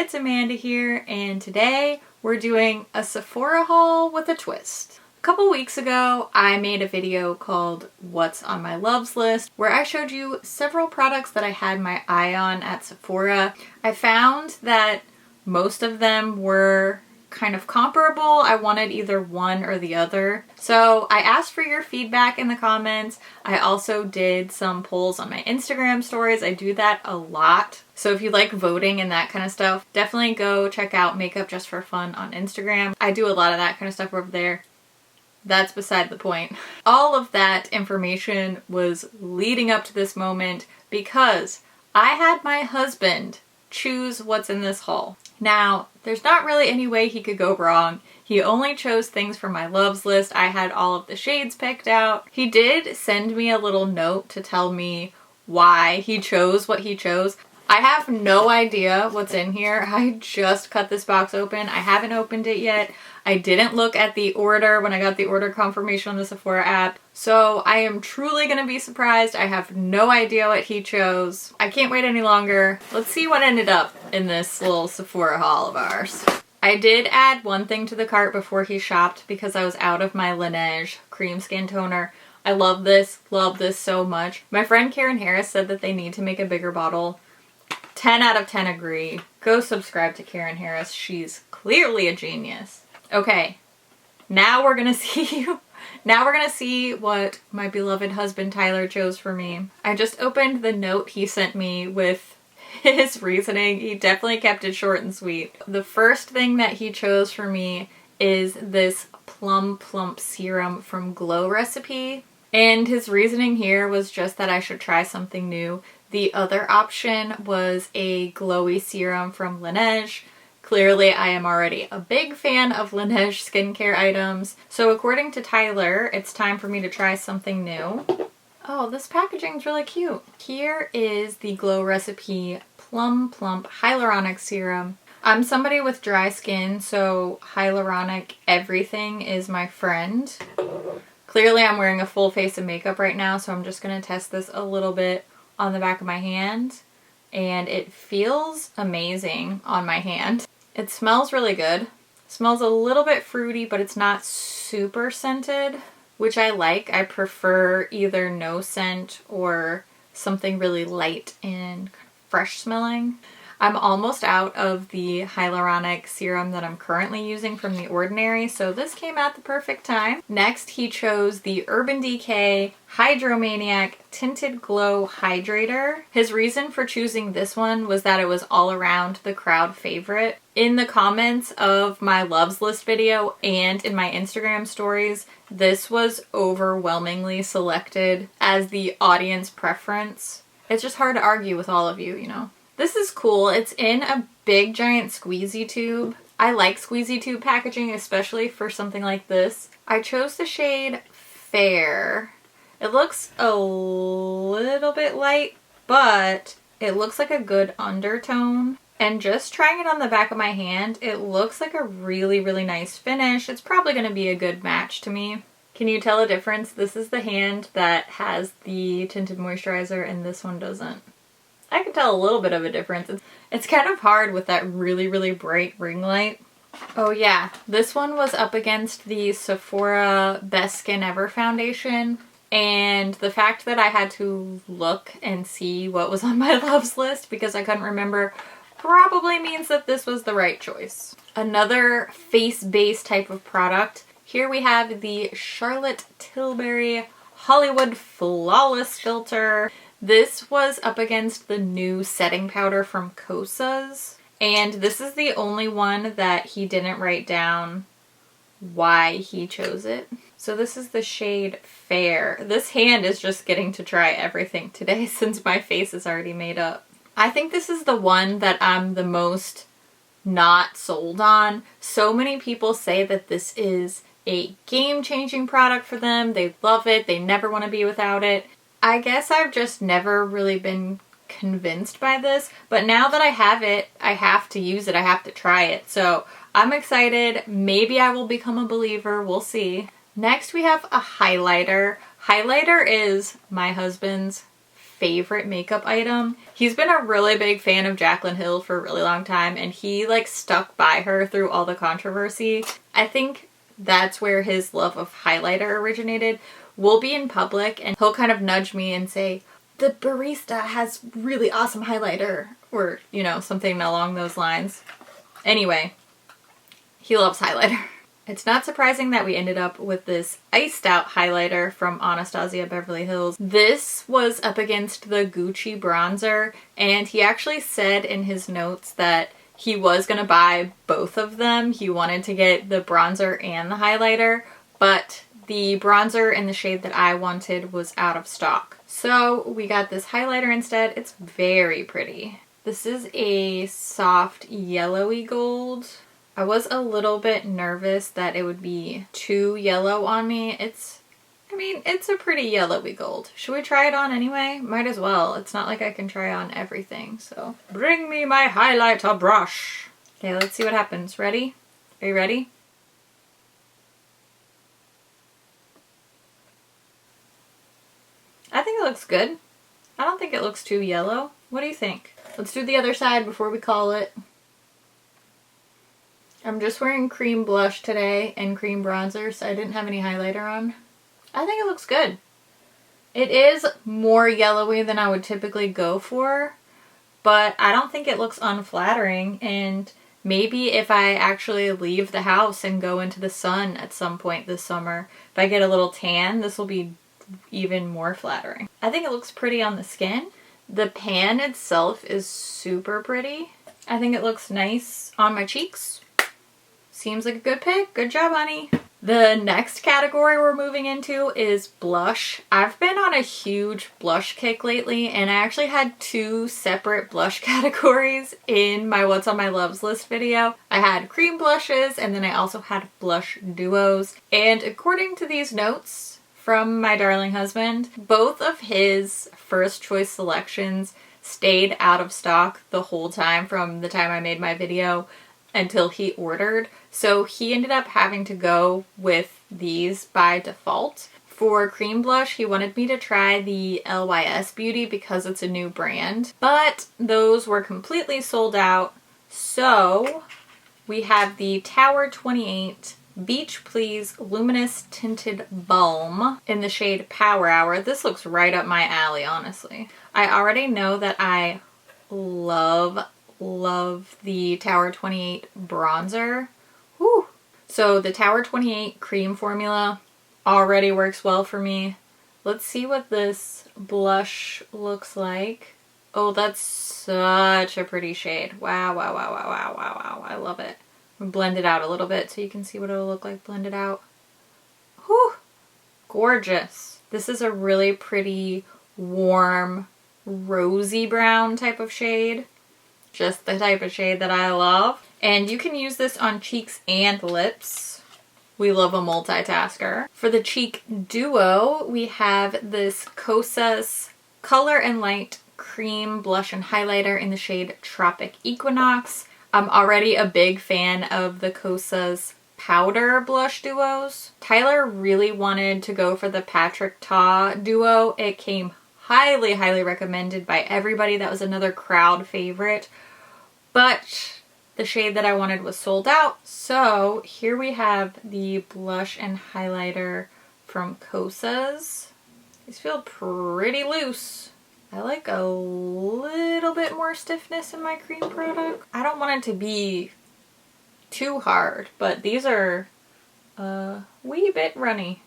it's Amanda here, and today we're doing a Sephora haul with a twist. A couple weeks ago, I made a video called What's on My Loves List, where I showed you several products that I had my eye on at Sephora. I found that most of them were kind of comparable. I wanted either one or the other. So I asked for your feedback in the comments. I also did some polls on my Instagram stories. I do that a lot. So if you like voting and that kind of stuff, definitely go check out Makeup.Just.For.Fun on Instagram. I do a lot of that kind of stuff over there. That's beside the point. All of that information was leading up to this moment because I had my husband choose what's in this haul. Now, there's not really any way he could go wrong. He only chose things from my loves list. I had all of the shades picked out. He did send me a little note to tell me why he chose what he chose. I have no idea what's in here. I just cut this box open. I haven't opened it yet. I didn't look at the order when I got the order confirmation on the Sephora app. So I am truly going to be surprised. I have no idea what he chose. I can't wait any longer. Let's see what ended up in this little Sephora haul of ours. I did add one thing to the cart before he shopped because I was out of my Laneige cream skin toner. I love this so much. My friend Karen Harris said that they need to make a bigger bottle. 10 out of 10 agree. Go subscribe to Karen Harris. She's clearly a genius. Okay, now we're gonna see what my beloved husband Tyler chose for me. I just opened the note he sent me with his reasoning. He definitely kept it short and sweet. The first thing that he chose for me is this Plum Plump Serum from Glow Recipe. And his reasoning here was just that I should try something new. The other option was a glowy serum from Laneige. Clearly, I am already a big fan of Laneige skincare items. So according to Tyler, it's time for me to try something new. Oh, this packaging is really cute. Here is the Glow Recipe Plum Plump Hyaluronic Serum. I'm somebody with dry skin, so hyaluronic everything is my friend. Clearly, I'm wearing a full face of makeup right now, so I'm just going to test this a little bit on the back of my hand. And it feels amazing on my hand. It smells really good. It smells a little bit fruity, but it's not super scented, which I like. I prefer either no scent or something really light and fresh smelling. I'm almost out of the hyaluronic serum that I'm currently using from The Ordinary, so this came at the perfect time. Next, he chose the Urban Decay Hydromaniac Tinted Glow Hydrator. His reason for choosing this one was that it was all around the crowd favorite. In the comments of my loves list video and in my Instagram stories, this was overwhelmingly selected as the audience preference. It's just hard to argue with all of you, you know. This is cool. It's in a big giant squeezy tube. I like squeezy tube packaging, especially for something like this. I chose the shade Fair. It looks a little bit light, but it looks like a good undertone. And just trying it on the back of my hand, it looks like a really, really nice finish. It's probably going to be a good match to me. Can you tell a difference? This is the hand that has the tinted moisturizer and this one doesn't. I can tell a little bit of a difference. It's kind of hard with that really, really bright ring light. Oh yeah, this one was up against the Sephora Best Skin Ever foundation. And the fact that I had to look and see what was on my loves list because I couldn't remember probably means that this was the right choice. Another face-based type of product. Here we have the Charlotte Tilbury Hollywood Flawless Filter. This was up against the new setting powder from Cosas. And this is the only one that he didn't write down why he chose it. So this is the shade Fair. This hand is just getting to try everything today since my face is already made up. I think this is the one that I'm the most not sold on. So many people say that this is a game-changing product for them. They love it. They never want to be without it. I guess I've just never really been convinced by this, but now that I have it, I have to use it. I have to try it. So I'm excited. Maybe I will become a believer. We'll see. Next we have a highlighter. Highlighter is my husband's favorite makeup item. He's been a really big fan of Jaclyn Hill for a really long time, and he like stuck by her through all the controversy. I think that's where his love of highlighter originated. We'll be in public and he'll kind of nudge me and say, the barista has really awesome highlighter, or, you know, something along those lines. Anyway, he loves highlighter. It's not surprising that we ended up with this iced out highlighter from Anastasia Beverly Hills. This was up against the Gucci bronzer, and he actually said in his notes that he was going to buy both of them. He wanted to get the bronzer and the highlighter, but the bronzer in the shade that I wanted was out of stock. So we got this highlighter instead. It's very pretty. This is a soft yellowy gold. I was a little bit nervous that it would be too yellow on me. It's a pretty yellowy gold. Should we try it on anyway? Might as well. It's not like I can try on everything, so. Bring me my highlighter brush. Okay, let's see what happens. Ready? Are you ready? I think it looks good. I don't think it looks too yellow. What do you think? Let's do the other side before we call it. I'm just wearing cream blush today and cream bronzer, so I didn't have any highlighter on. I think it looks good. It is more yellowy than I would typically go for, but I don't think it looks unflattering, and maybe if I actually leave the house and go into the sun at some point this summer, if I get a little tan, this will be even more flattering. I think it looks pretty on the skin. The pan itself is super pretty. I think it looks nice on my cheeks. Seems like a good pick. Good job, honey. The next category we're moving into is blush. I've been on a huge blush kick lately, and I actually had two separate blush categories in my What's on My Loves list video. I had cream blushes, and then I also had blush duos. And according to these notes from my darling husband, both of his first choice selections stayed out of stock the whole time from the time I made my video until he ordered. So he ended up having to go with these by default. For cream blush, he wanted me to try the LYS Beauty because it's a new brand, but those were completely sold out. So we have the Tower 28 Beach Please Luminous Tinted Balm in the shade Power Hour. This looks right up my alley, honestly. I already know that I love the Tower 28 bronzer. Whew. So the Tower 28 cream formula already works well for me. Let's see what this blush looks like. Oh, that's such a pretty shade. Wow, wow, wow, wow, wow, wow, wow. I love it. Blend it out a little bit so you can see what it'll look like blended out. Whew. Gorgeous. This is a really pretty, warm, rosy brown type of shade. Just the type of shade that I love. And you can use this on cheeks and lips. We love a multitasker. For the cheek duo, we have this Cosas Color and Light Cream Blush and Highlighter in the shade Tropic Equinox. I'm already a big fan of the Cosas powder blush duos. Tyler really wanted to go for the Patrick Ta duo. It came highly, highly recommended by everybody. That was another crowd favorite. But the shade that I wanted was sold out. So here we have the blush and highlighter from Cosas. These feel pretty loose. I like a little bit more stiffness in my cream product. I don't want it to be too hard, but these are a wee bit runny.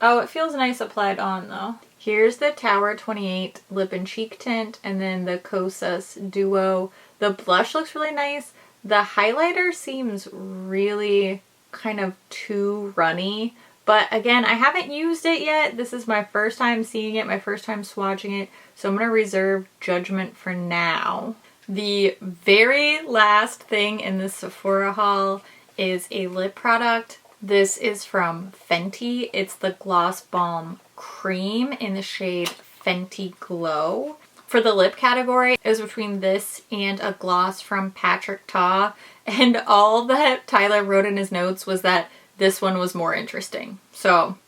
Oh, it feels nice applied on though. Here's the Tower 28 lip and cheek tint, and then the Cosas duo. The blush looks really nice. The highlighter seems really kind of too runny, but again, I haven't used it yet. This is my first time seeing it, my first time swatching it, so I'm going to reserve judgment for now. The very last thing in this Sephora haul is a lip product. This is from Fenty. It's the Gloss Balm Cream in the shade Fenty Glow. For the lip category, it was between this and a gloss from Patrick Ta, and all that Tyler wrote in his notes was that this one was more interesting. So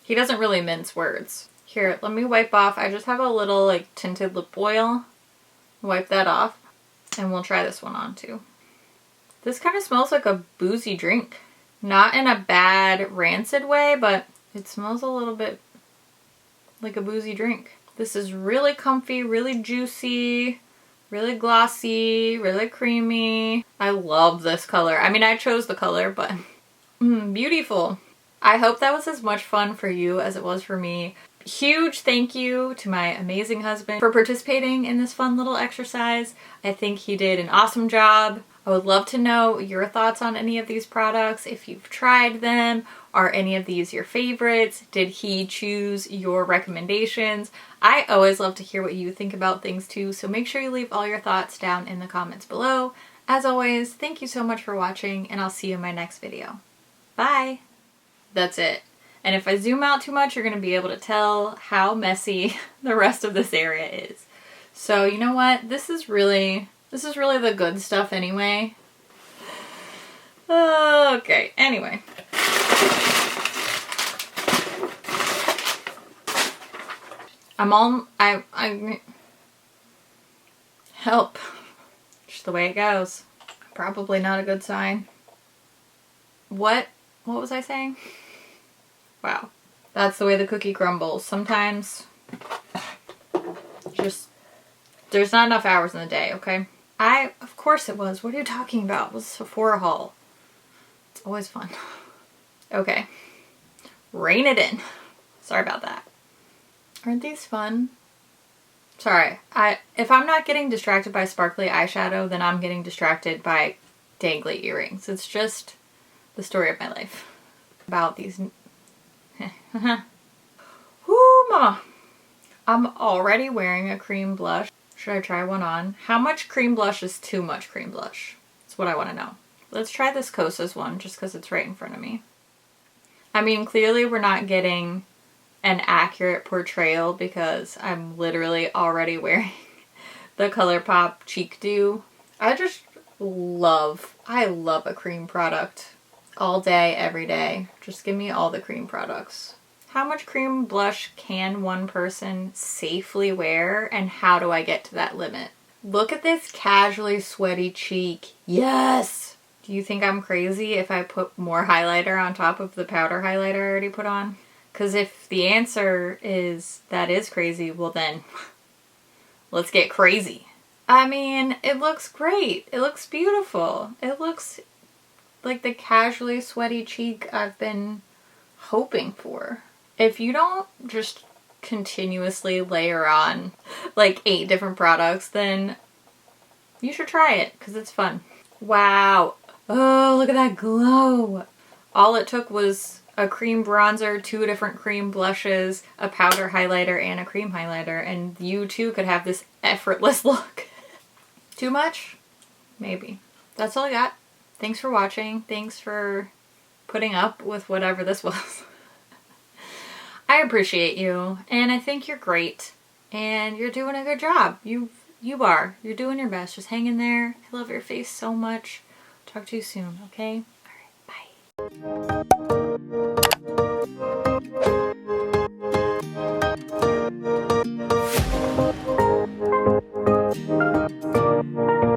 he doesn't really mince words. Here, let me wipe off. I just have a little like tinted lip oil. Wipe that off. And we'll try this one on too. This kind of smells like a boozy drink. Not in a bad, rancid way, but it smells a little bit like a boozy drink. This is really comfy, really juicy, really glossy, really creamy. I love this color. I mean, I chose the color, but beautiful. I hope that was as much fun for you as it was for me. Huge thank you to my amazing husband for participating in this fun little exercise. I think he did an awesome job. I would love to know your thoughts on any of these products, if you've tried them. Are any of these your favorites? Did he choose your recommendations? I always love to hear what you think about things too, so make sure you leave all your thoughts down in the comments below. As always, thank you so much for watching, and I'll see you in my next video. Bye! That's it. And if I zoom out too much, you're going to be able to tell how messy the rest of this area is. So you know what? This is really the good stuff anyway. Okay, anyway. Help. Just the way it goes. Probably not a good sign. What was I saying? Wow. That's the way the cookie crumbles. Sometimes just, there's not enough hours in the day, okay? Of course it was. What are you talking about? It was a Sephora haul. It's always fun. Okay. Rein it in. Sorry about that. Aren't these fun? Sorry. If I'm not getting distracted by sparkly eyeshadow, then I'm getting distracted by dangly earrings. It's just the story of my life. About these... Whoo, mama. I'm already wearing a cream blush. Should I try one on? How much cream blush is too much cream blush? That's what I want to know. Let's try this Cosas one just because it's right in front of me. I mean, clearly we're not getting an accurate portrayal because I'm literally already wearing the ColourPop Cheek Dew. I love a cream product. All day, every day. Just give me all the cream products. How much cream blush can one person safely wear, and how do I get to that limit? Look at this casually sweaty cheek. Yes! Do you think I'm crazy if I put more highlighter on top of the powder highlighter I already put on? Because if the answer is that is crazy, well then, let's get crazy. I mean, it looks great. It looks beautiful. It looks like the casually sweaty cheek I've been hoping for. If you don't just continuously layer on like 8 different products, then you should try it because it's fun. Wow. Oh, look at that glow. All it took was a cream bronzer, 2 different cream blushes, a powder highlighter, and a cream highlighter, and you too could have this effortless look. Too much? Maybe. That's all I got. Thanks for watching. Thanks for putting up with whatever this was. I appreciate you, and I think you're great, and you're doing a good job. You are. You're doing your best. Just hang in there. I love your face so much. Talk to you soon, okay? All right, bye.